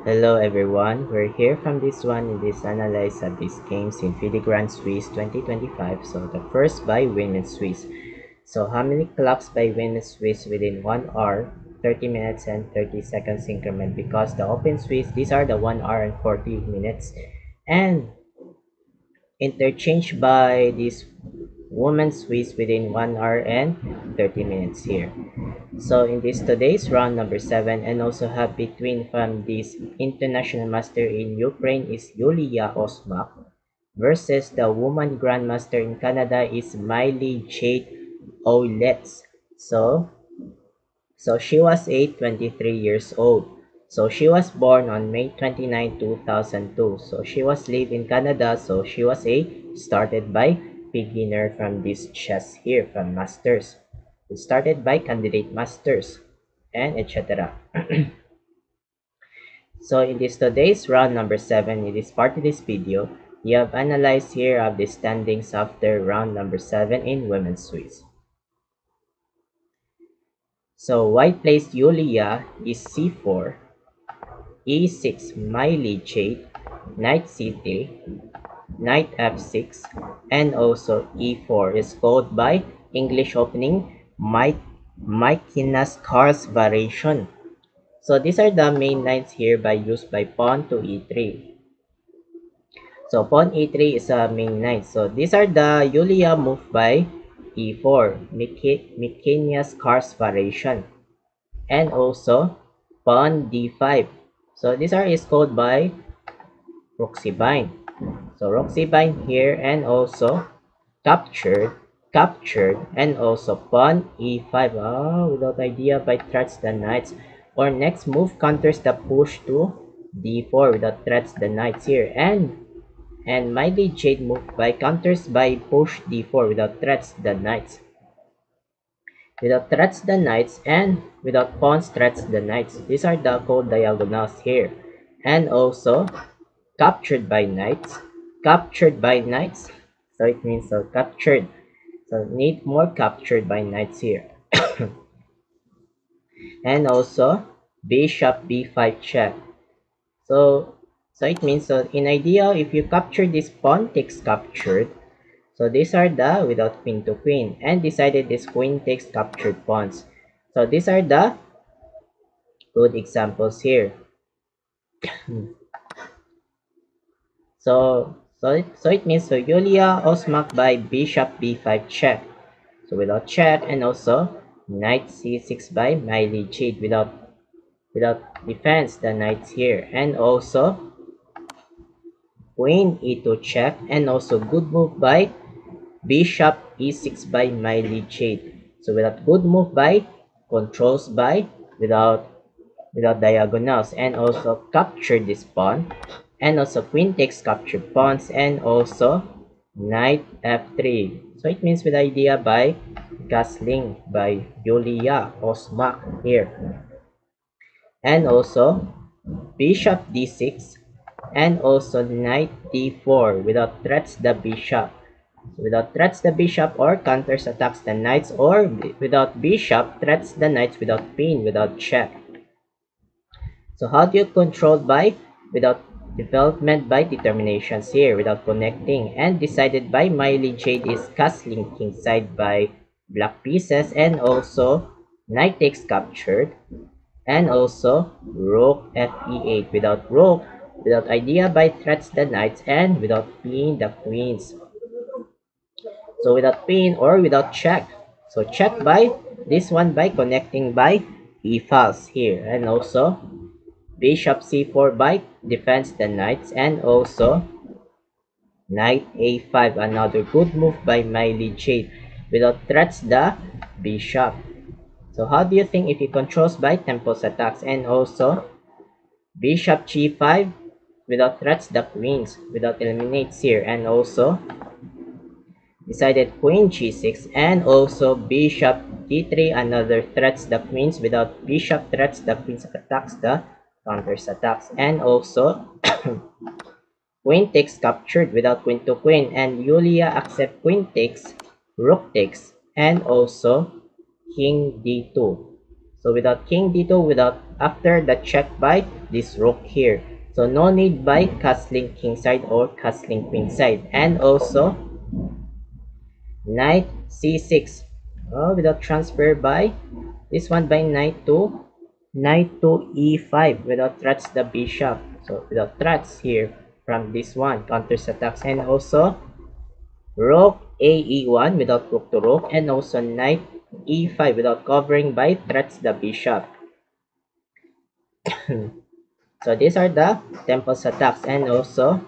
Hello everyone, we're here from this one in this analyze of these games in FIDE Grand Swiss 2025. So the first by Women's Swiss. So how many clocks by Women's Swiss within 1 hour, 30 minutes and 30 seconds increment? Because the Open Swiss, these are the 1 hour and 40 minutes and interchanged by this Women's Swiss within 1 hour and 30 minutes here. So in this today's round number 7 and also have between from this international master in Ukraine is Yulia Osmak versus the woman grandmaster in Canada is Miley Jade Oulets. So she was 23 years old. So she was born on May 29, 2002. So she was live in Canada. So she was a started by beginner from this chess here from masters. It started by candidate masters and etc. So in this today's round number 7, in this part of this video, we have analyzed here of the standings after round number 7 in women's Swiss. So white plays Yulia is c4, e6 Miley Jade, knight c3, knight f6, and also e4 is called by English opening Mykinas Cars variation. So these are the main lines here by used by pawn to e3. So pawn e3 is a main line. So these are the Yulia move by e4, Mykinas Cars variation, and also pawn d5. So these are is called by Roxy bind. So Roxy bind here and also captured, and also pawn e5. Without idea by threats the knights. Or next move counters the push to d4 without threats the knights here. And Miley Jade move by counters by push d4 without threats the knights. Without threats the knights and without pawns threats the knights. These are the called diagonals here. And also captured by knights. Captured by knights. So it means so captured. So need more captured by knights here. And also bishop b5 check. So it means so in idea if you capture this pawn takes captured. So these are the without queen to queen and decided this queen takes captured pawns. So these are the good examples here. So it means so Yulia Osmak by bishop b5 check. So without check and also knight c6 by Miley Jade without defense the knights here and also queen e2 check and also good move by bishop e6 by Miley Jade. So without good move by controls by without diagonals and also capture this pawn and also queen takes capture pawns and also knight f3. So it means with idea by castling by Yulia Osmak here and also bishop d6 and also knight d4 without threats the bishop. Without threats the bishop or counters attacks the knights or without bishop threats the knights without queen without check. So how do you control by without development by determinations here without connecting and decided by Miley Jade is castling kingside by black pieces and also knight takes captured and also rook fe8 without idea by threats the knights and without pinning the queens. So without pin or without check. So check by this one by connecting by e files here and also bishop c4 by defends the knights and also knight a5 another good move by Miley Jade without threats the bishop. So how do you think if he controls by temples attacks and also bishop g5 without threats the queens without eliminates here and also decided queen g6 and also bishop d3 another threats the queens without bishop threats the queens attacks the counters attacks and also queen takes captured without queen to queen and Yulia accept queen takes rook takes and also king d2. So without king d2, without after the check by this rook here. So no need by castling king side or castling queen side. And also knight c6. Oh, without transfer by this one by knight to e5 without threats the bishop. So without threats here from this one counters attacks, and also rook a e1 without rook to rook, and also knight e5 without covering by threats the bishop. So these are the temple's attacks, and also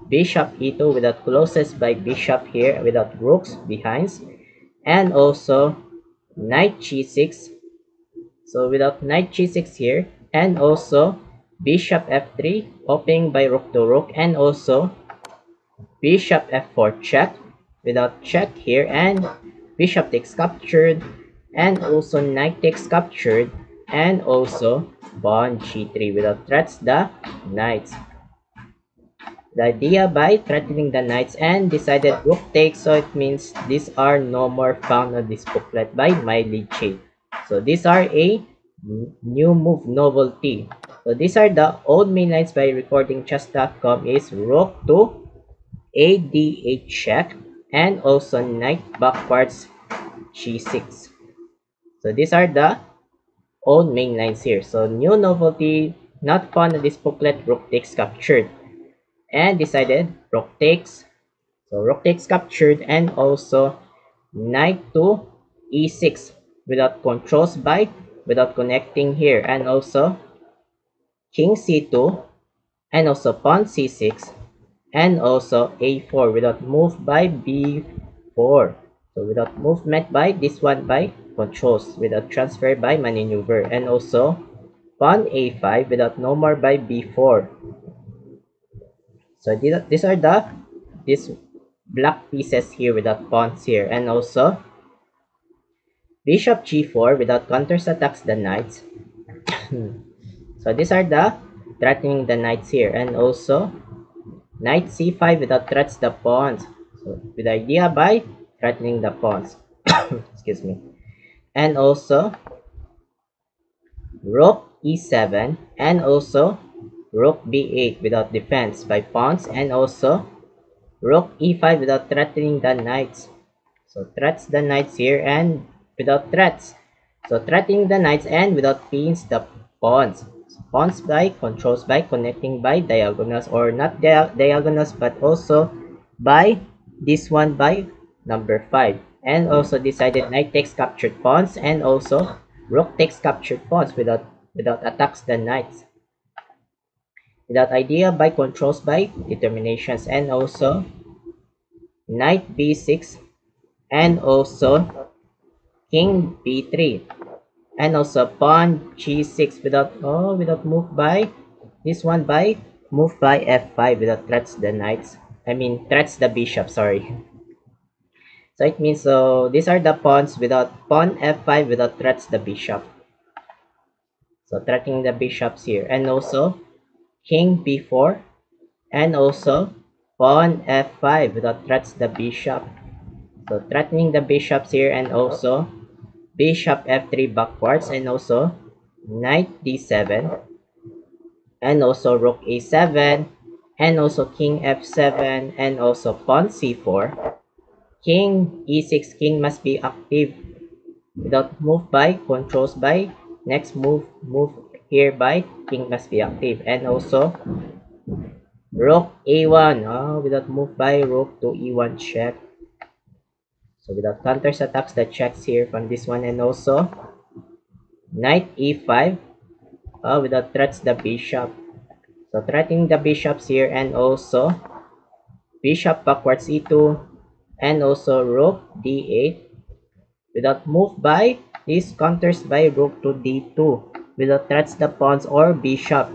bishop e2 without closes by bishop here without rooks behinds, and also knight g6. So without knight g6 here, and also bishop f3 opening by rook to rook, and also bishop f4 check without check here, and bishop takes captured, and also knight takes captured, and also pawn g3 without threats the knights. The idea by threatening the knights and decided rook takes, so it means these are no more found on this booklet by Miley Jade. So these are a new move novelty. So these are the old main lines by recordingchess.com is rook to a d8 check, and also knight backwards g6. So these are the old main lines here. So new novelty not found in this booklet, rook takes captured, and decided rook takes. So rook takes captured, and also knight to e6 without controls by without connecting here, and also king c2, and also pawn c6, and also a4 without move by b4. So without movement by this one by controls, without transfer by maneuver, and also pawn a5 without no more by b4. So these are these black pieces here without pawns here, and also bishop g4 without counters attacks the knights. So these are the threatening the knights here, and also knight c5 without threats the pawns. So with the idea by threatening the pawns. Excuse me. And also rook e7, and also rook b8 without defense by pawns, and also rook e5 without threatening the knights. So threats the knights here and without threats. So threatening the knights and without pins the pawns. So pawns by controls by connecting by diagonals, or not diagonals but also by this one by number 5. And also decided knight takes captured pawns, and also rook takes captured pawns without attacks the knights. Without idea by controls by determinations, and also knight b6, and also king b3, and also pawn g6 without move by this one by move by f5 without threats the knights, I mean threats the bishop, sorry. So it means, so these are the pawns without pawn f5 without threats the bishop, so threatening the bishops here, and also king b4, and also pawn f5 without threats the bishop, so threatening the bishops here, and also bishop f3 backwards, and also knight d7, and also rook a7, and also king f7, and also pawn c4, king e6, king must be active without move by controls by next move here by king must be active, and also rook a1, without move by rook to e1 check. So without counters attacks the checks here from this one, and also knight e5, without threats the bishop. So threatening the bishops here, and also bishop backwards e2, and also rook d8 without move by these counters by rook to d2 without threats the pawns or bishop.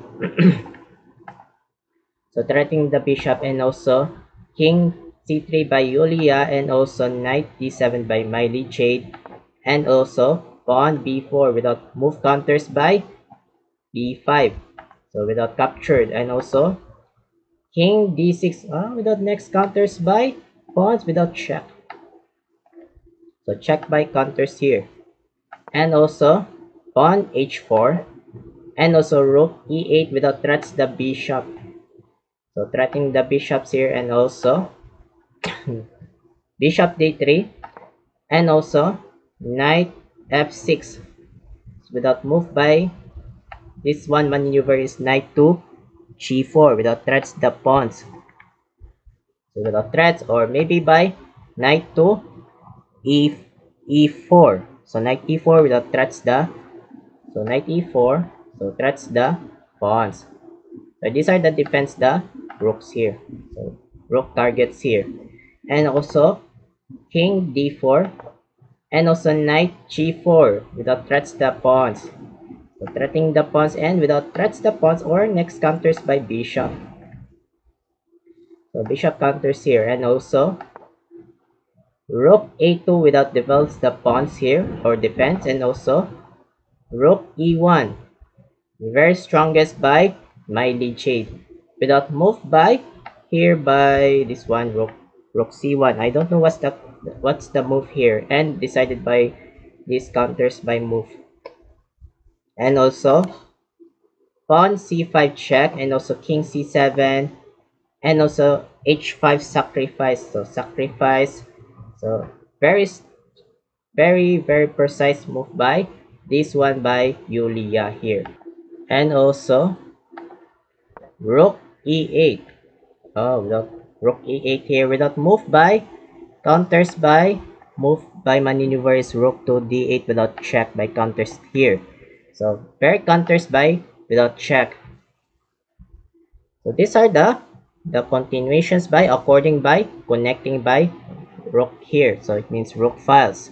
So threatening the bishop, and also king c3 by Yulia, and also knight d7 by Miley Jade, and also pawn b4 without move counters by b5, so without captured, and also king d6, without next counters by pawns without check, so check by counters here, and also pawn h4, and also rook e8 without threats the bishop. So threatening the bishops here, and also bishop d3, and also knight f6 without move by this one maneuver is knight to g4 without threats the pawns. So without threats, or maybe by knight to e4. So knight e4 without threats the, so knight e4, so threats the pawns. So these are the defense the rooks here. So rook targets here. And also king d4, and also knight g4 without threats the pawns. So threatening the pawns and without threats the pawns, or next counters by bishop. So bishop counters here, and also rook a2 without develops the pawns here or defense, and also rook e1, very strongest by Miley Jade, without move by here by this one rook c1. I don't know what's the move here, and decided by these counters by move. And also pawn c5 check, and also king c7, and also h5 sacrifice. So sacrifice, so very precise move by this one by Yulia here. And also rook e8. Oh, without rook e8 here, without move by counters by move by maneuver is rook to d8 without check by counters here. So very counters by without check. So these are the continuations by according by connecting by rook here. So it means rook files.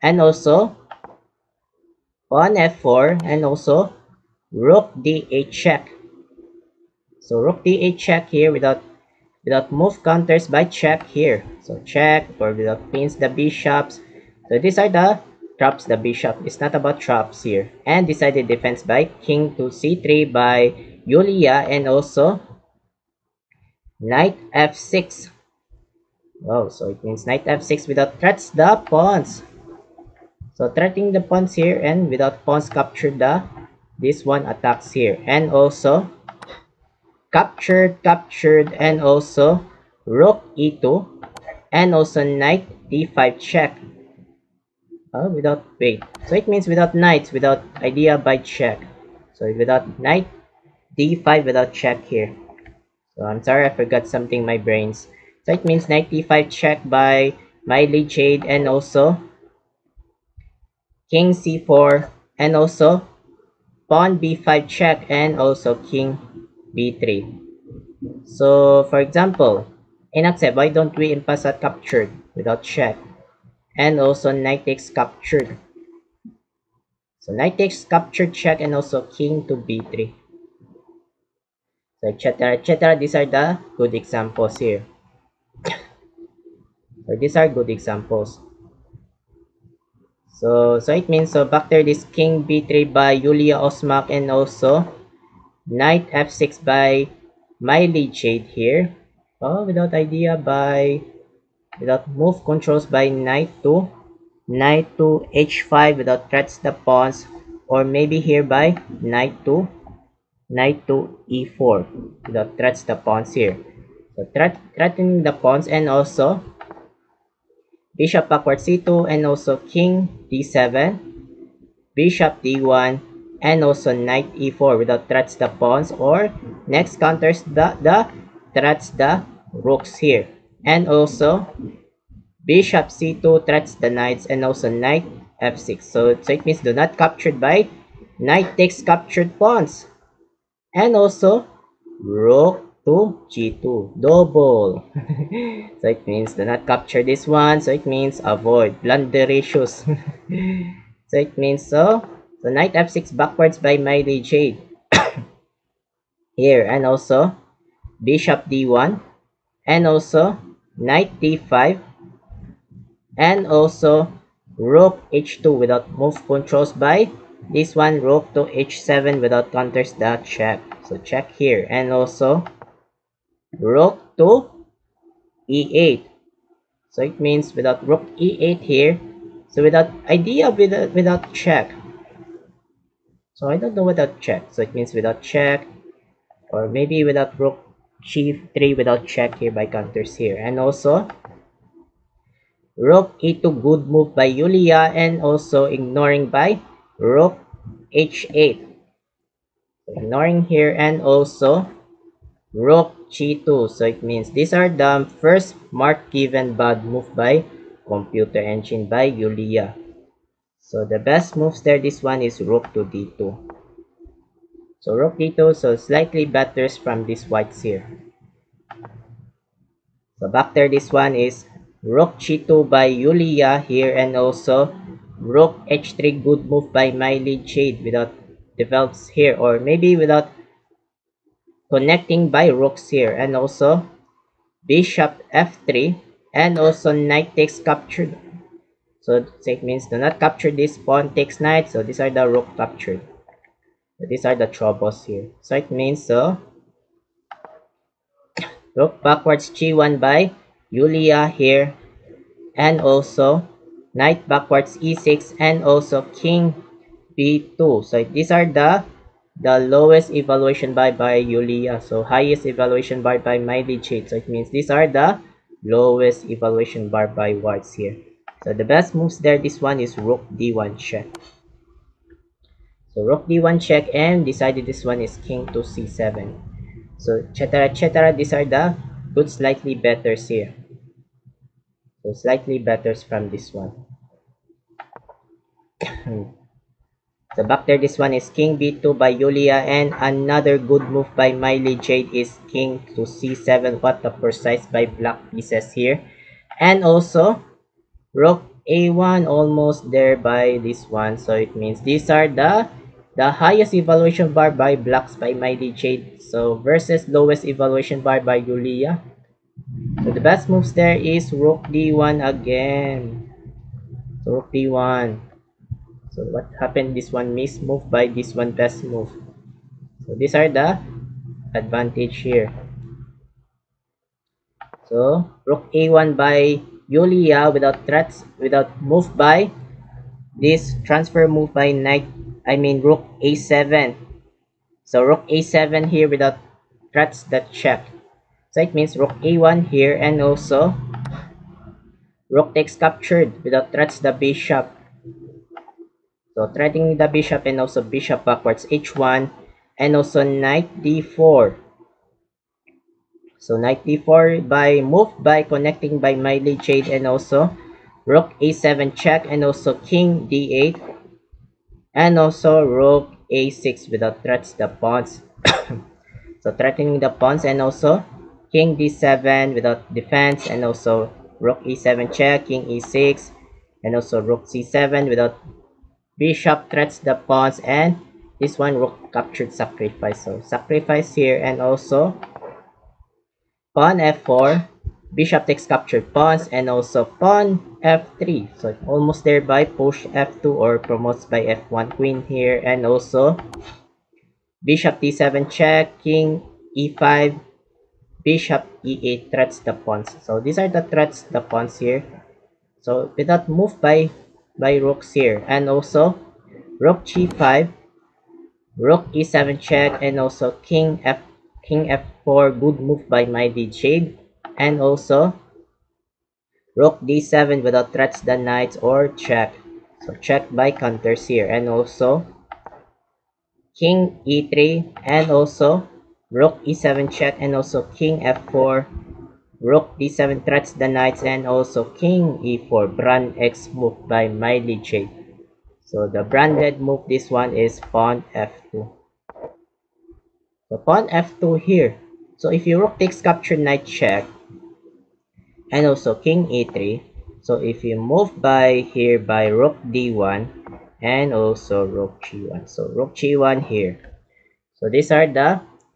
And also pawn f4, and also rook d8 check. So rook d8 check here without move counters by check here. So check, or without pins the bishops. So these are the traps the bishop. It's not about traps here. And decided defense by king to c3 by Yulia, and also knight f6. Oh, so it means knight f6 without threats the pawns. So threatening the pawns here, and without pawns capture the this one attacks here. And also captured, and also rook e2, and also knight d5 check. Without wait. So it means without knights, without idea by check. So without knight d5 without check here. So I'm sorry, I forgot something my brains. So it means knight d5 check by Miley Jade, and also king c4, and also pawn b5 check, and also king b3. So for example, in accept, why don't we impasse at captured without check? And also knight takes captured. So knight takes captured check, and also king to b3. So etc. These are the good examples here. So these are good examples. So it means, so back there this king b3 by Yulia Osmak, and also knight f6 by Miley Jade here. Without idea by without move controls by knight to h5 without threats the pawns, or maybe here by knight to e4 without threats the pawns here. So threatening the pawns, and also bishop backward c2, and also king d7, bishop d1, and also knight e4 without threats the pawns, or next counters the threats the rooks here. And also bishop c2 threats the knights, and also knight f6. So it means do not captured by knight takes captured pawns, and also rook to g2 double. So it means do not capture this one, so it means avoid blundericious. So it means so knight f6 backwards by Miley Jade here, and also bishop d1, and also knight d5, and also rook h2 without move controls by this one rook to h7 without counters the check. So check here, and also rook to e8. So it means without rook e8 here, so without idea without check. So I don't know without check. So it means without check, or maybe without rook g3 without check here by counters here. And also rook e2, good move by Yulia, and also ignoring by rook h8. So ignoring here, and also rook g2. So it means these are the first mark given bad move by computer engine by Yulia. So the best moves there, this one is rook to d2. So rook d2, so slightly better from these whites here. So back there, this one is rook g2 by Yulia here, and also rook h3, good move by Miley Jade without develops here, or maybe without connecting by rooks here, and also bishop f3, and also knight takes captured. So it means do not capture this pawn takes knight, so these are the rook captured. So these are the troubles here. So it means rook backwards g1 by Yulia here, and also knight backwards e6, and also king b2. So these are the lowest evaluation by Yulia. So highest evaluation bar by Miley Jade. So it means these are the lowest evaluation bar by whites here. So the best moves there, this one is rook d1 check. So rook d1 check, and decided this one is king to c7. So etc. These are the good slightly betters here. So slightly betters from this one. So back there, this one is king b2 by Yulia, and another good move by Miley Jade is king to c7. What a precise by black pieces here. And also rook a1, almost there by this one. So it means these are the highest evaluation bar by blacks by Miley Jade, so versus lowest evaluation bar by Yulia. So the best moves there is rook d1 again. So rook d1. So what happened? This one missed move by this one best move. So these are the advantage here. So rook a1 by Yulia without threats, without move by this transfer move by rook a7. So rook a7 here without threats that check. So it means rook a1 here, and also rook takes captured without threats the bishop. So threatening the bishop, and also bishop backwards h1, and also knight d4. So knight d4 by move by connecting by Miley Jade, and also rook a7 check, and also king d8, and also rook a6 without threats the pawns. So threatening the pawns, and also king d7 without defense, and also rook e7 check, king e6, and also rook c7 without bishop threats the pawns, and this one rook captured sacrifice. So sacrifice here, and also pawn f4, bishop takes captured pawns, and also pawn f3. So almost there by push f2 or promotes by f1 queen here, and also bishop d7 check, king e5, bishop e8 threats the pawns. So these are the threats the pawns here. So without move by rooks here, and also rook g5, rook e7 check, and also king f4, good move by Miley Jade, and also rook d7 without threats the knights or check. So check by counters here, and also king e3, and also rook e7 check, and also king f4, rook d7 threats the knights, and also king e4, brand X move by Miley Jade. So the branded move, this one is pawn f2. So pawn f2 here. So if your rook takes capture knight check, and also king e3. So if you move by here by rook d1, and also rook g1. So rook g1 here. So these are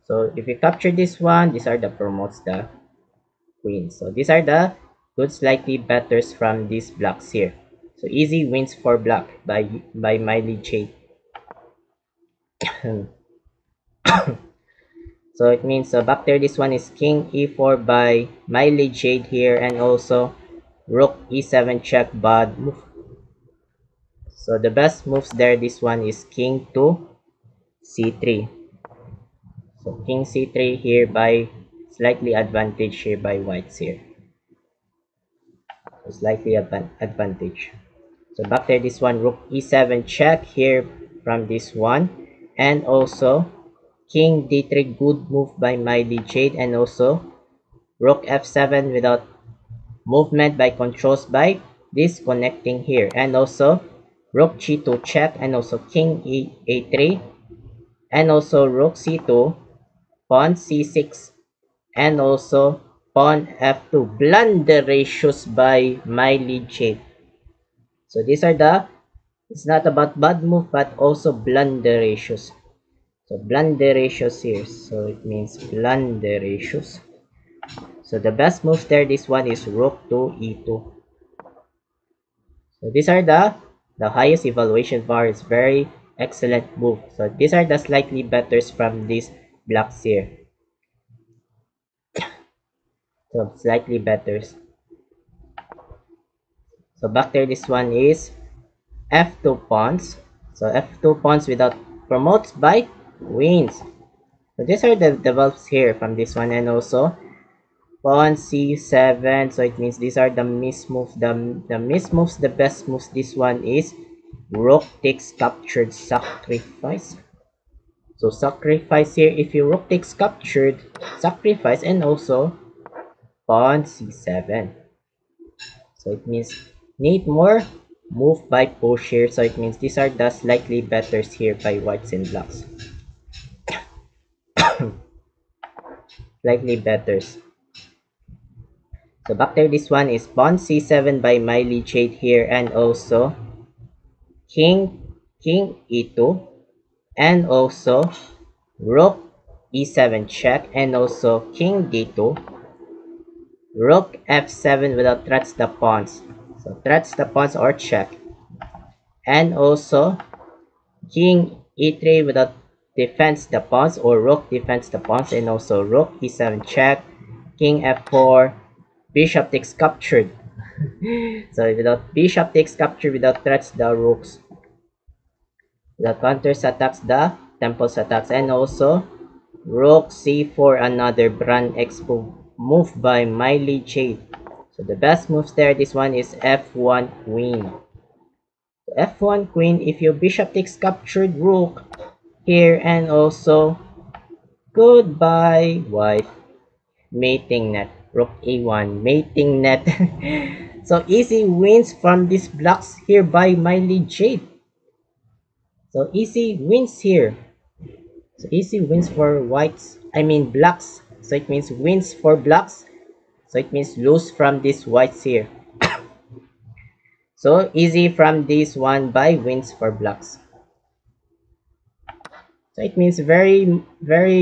so if you capture this one, these are the promotes the queen. So these are the good slightly betters from these blocks here. So easy wins for black by Miley Jade. So it means back there, this one is king e4 by Miley Jade here, and also rook e7 check bad move. So the best moves there, this one is king to c3. So king c3 here by slightly advantage here by whites here. So slightly advantage. So back there, this one, rook e7 check here from this one. And also king d3, good move by Miley Jade. And also rook f7 without movement by controls by disconnecting here. And also rook g2 check, and also king a3, and also rook c2, pawn c6, and also pawn f2. Blunder ratios by Miley Jade. So these are the, it's not about bad move but also blunder ratios. So blunder ratios here, so it means blunder ratios. So the best move there, this one is rook to e2. So these are the highest evaluation bar, is very excellent move. So these are the slightly betters from these blocks here. So slightly betters. So back there, this one is f2 pawns. So f2 pawns without promotes by wins. So these are the develops here from this one. And also pawn c7, so it means these are the miss moves. The miss moves, the best moves, this one is rook takes captured, sacrifice. So sacrifice here, if you rook takes captured, sacrifice, and also pawn c7. So it means need more move by push here. So it means these are the slightly betters here by whites and blacks. Slightly betters. So back there, this one is pawn c7 by Miley Jade here, and also king e2, and also rook e7 check, and also king d2, rook f7 without threats the pawns. So threats the pawns or check, and also king e3 without defense the pawns, or rook defends the pawns, and also rook e7 check, king f4, bishop takes captured. So without bishop takes capture, without threats the rooks, without counters attacks the temples attacks, and also rook c4, another brand expo move by Miley Jade. So the best moves there, this one is f1 queen. So f1 queen, if your bishop takes captured rook here, and also goodbye white, mating net, rook a1, mating net. So easy wins from these blocks here by Miley Jade. So easy wins here. So easy wins for whites, I mean blacks. So it means wins for blacks. So it means lose from these whites here. So easy from this one by wins for blacks. So it means very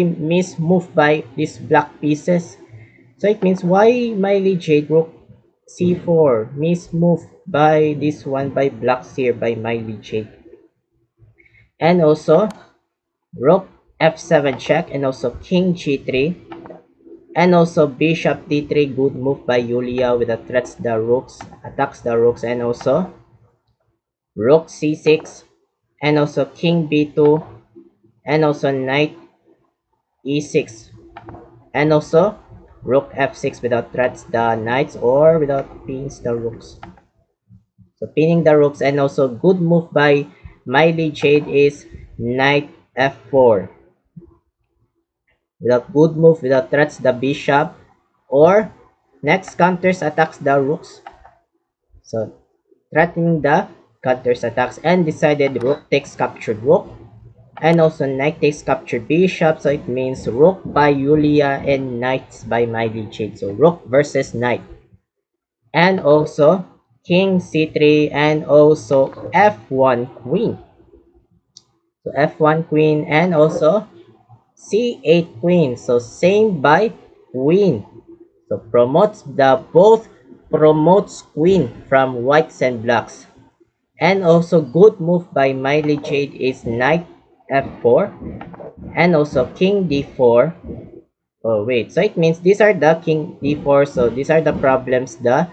miss move by these black pieces. So it means why Miley Jade rook c4, miss move by this one by blacks here by Miley Jade. And also rook f7 check, and also king g3, and also bishop d3, good move by Yulia with the threats the rooks, attacks the rooks, and also rook c6, and also king b2, and also knight e6, and also rook f6 without threats the knights, or without pins the rooks. So pinning the rooks, and also good move by Miley Jade is knight f4. Without good move, without threats the bishop, or next counters attacks the rooks. So threatening the counters attacks, and decided rook takes captured rook, and also knight takes captured bishop. So it means rook by Yulia and knights by Miley Jade. So rook versus knight. And also king c3, and also f1 queen. So f1 queen, and also c8 queen. So same by queen. So promotes the both promotes queen from whites and blacks. And also good move by Miley Jade is knight f4, and also king d4. Oh wait, so it means these are the king d4. So these are the problems, the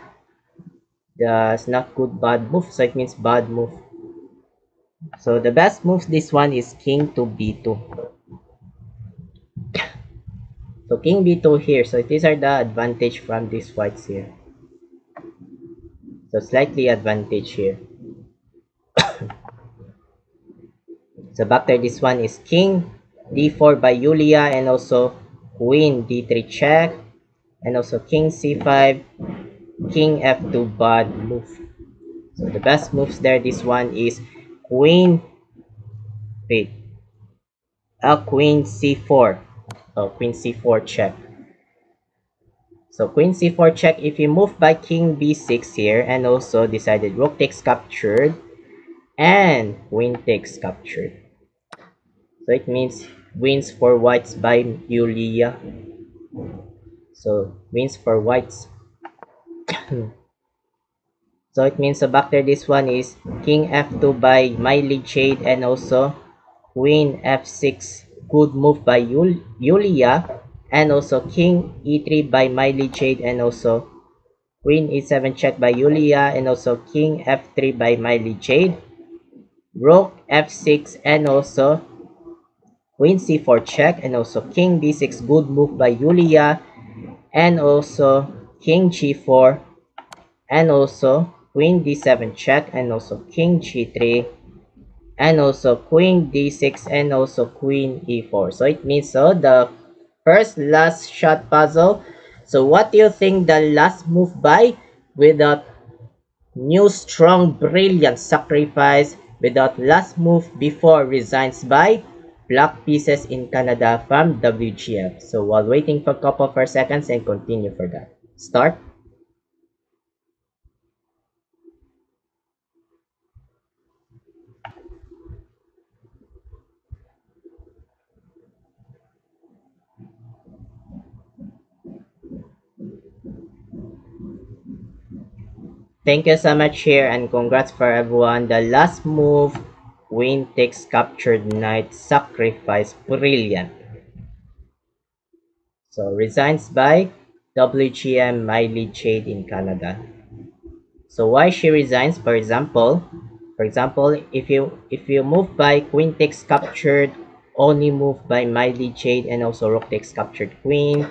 not good bad move. So it means bad move. So the best move this one is king to b2. So king b2 here. So these are the advantage from these whites here. So slightly advantage here. So back there, this one is king d4 by Yulia, and also queen d3 check, and also king c5, king f2 bad move. So the best moves there, this one is queen, wait, queen c4. Oh, queen c4 check. So queen c4 check, if you move by king b6 here, and also decided rook takes captured, and queen takes captured. So it means wins for whites by Yulia. So wins for whites. So it means, so back there, this one is king f2 by Miley Jade, and also queen f6, good move by Yulia, and also king e3 by Miley Jade, and also queen e7 check by Yulia, and also king f3 by Miley Jade, rook f6, and also queen c4 check, and also king b6, good move by Yulia, and also king g4, and also queen d7 check, and also king g3, and also queen d6, and also queen e4. So it means, so the first last shot puzzle. So what do you think the last move by without new strong brilliant sacrifice, without last move before resigns by black pieces in Canada from WGF? So while waiting for a couple of seconds and continue for that. Start. Thank you so much here, and congrats for everyone. The last move, queen takes captured knight, sacrifice, brilliant. So resigns by WGM Miley Jade in Canada. So why she resigns? For example, if you move by queen takes captured, only move by Miley Jade, and also rook takes captured queen,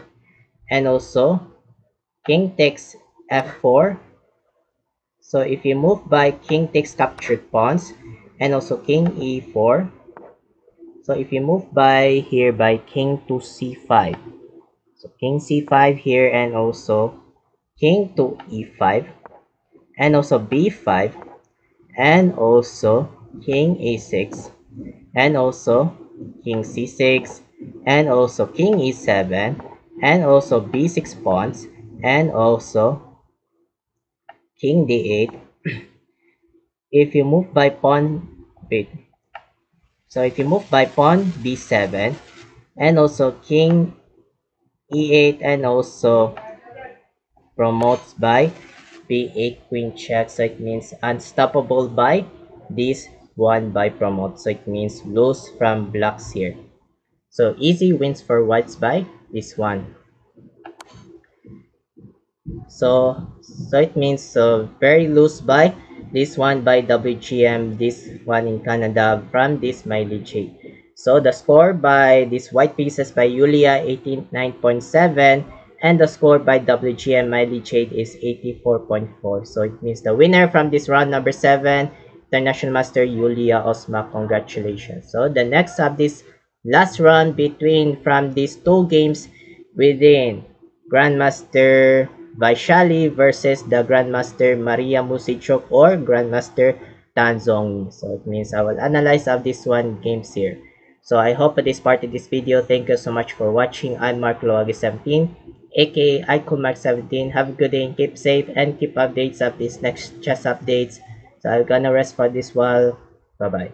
and also king takes f4. So if you move by king takes captured pawns, and also king e4. So if you move by here by king to c5. So king c5 here, and also king to e5, and also b5, and also king a6, and also king c6, and also king e7, and also b6 pawns, and also king d8. If you move by pawn, wait, so if you move by pawn b7, and also king e8, and also promotes by b8 queen check, so it means unstoppable by this one by promote, so it means lose from blacks here. So easy wins for whites by this one. So it means, so very loose by this one by WGM, this one in Canada from this Miley J. So the score by this white pieces by Yulia 89.7, and the score by WGM Miley Jade is 84.4. So it means the winner from this round number 7, International Master Yulia Osma. Congratulations. So the next of this last round between from these two games within Grandmaster Vaishali versus the Grandmaster Maria Musichok or Grandmaster Tanzong. So it means I will analyze of this one games here. So I hope this part of this video. Thank you so much for watching. I'm Mark Loagi 17, aka Mark 17. Have a good day and keep safe, and keep updates of these next chess updates. So I'm gonna rest for this while. Bye bye.